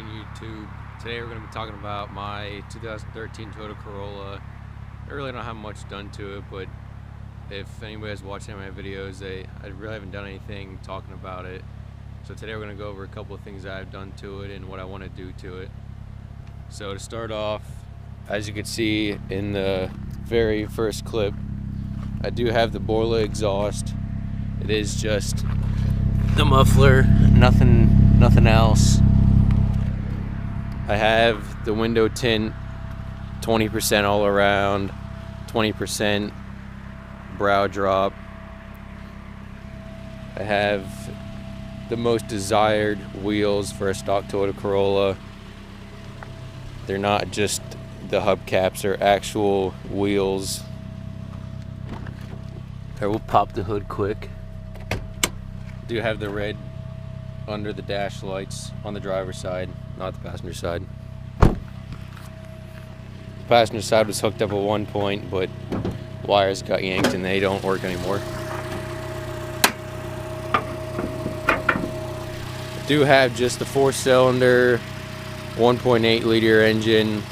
afternoon, YouTube. Today we're going to be talking about my 2013 Toyota Corolla. I really don't have much done to it, but if anybody has watched any of my videos, I really haven't done anything talking about it. So today we're going to go over a couple of things that I've done to it and what I want to do to it. So to start off, as you can see in the very first clip, I do have the Corolla exhaust. It is just the muffler, nothing else. I have the window tint 20% all around, 20% brow drop. I have the most desired wheels for a stock Toyota Corolla. They're not just the hubcaps, they're actual wheels. I will pop the hood quick. Do have the red under the dash lights on the driver's side, not the passenger side. The passenger side was hooked up at one point, but wires got yanked and they don't work anymore. I do have just the 4-cylinder 1.8 liter engine.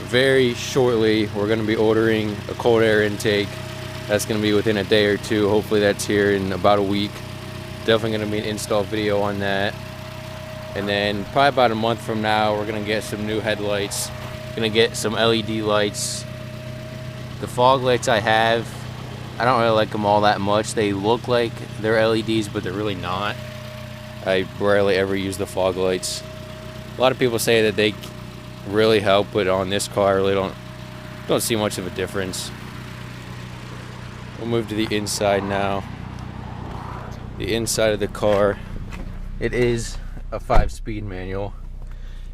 Very shortly we're going to be ordering a cold air intake. That's going to be within a day or two. Hopefully that's here in about a week. Definitely going to be an install video on that. And then probably about a month from now we're going to get some new headlights. Going to get some LED lights. The fog lights I have, I don't really like them all that much. They look like they're LEDs, but they're really not. I rarely ever use the fog lights. A lot of people say that they really help, but on this car I really don't see much of a difference. We'll move to the inside now. The inside of the car, it is a 5-speed manual.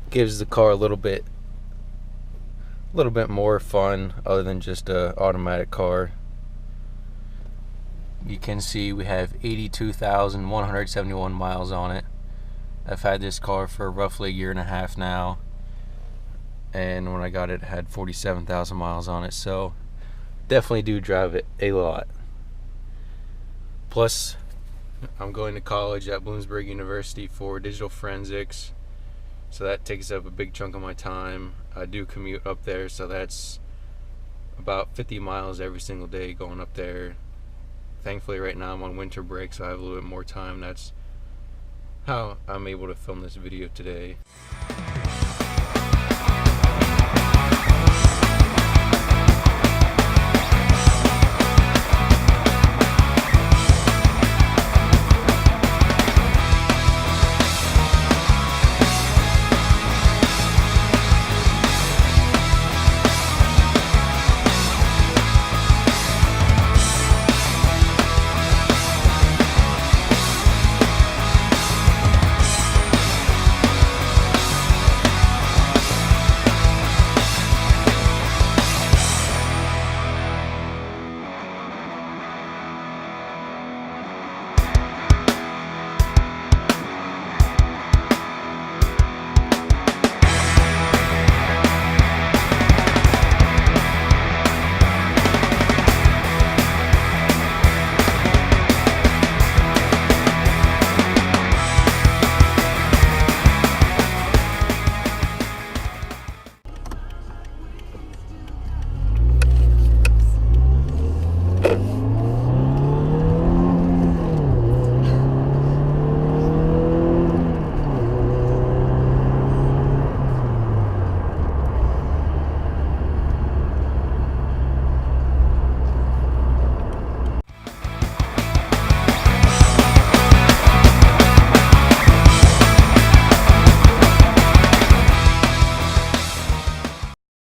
Gives the car a little bit more fun other than just a automatic car. You can see we have 82,171 miles on it. I've had this car for roughly a year and a half now, and when I got it, it had 47,000 miles on it, so definitely do drive it a lot. Plus, I'm going to college at Bloomsburg University for digital forensics, so that takes up a big chunk of my time. I do commute up there, so that's about 50 miles every single day going up there. Thankfully right now I'm on winter break, so I have a little bit more time. That's how I'm able to film this video today.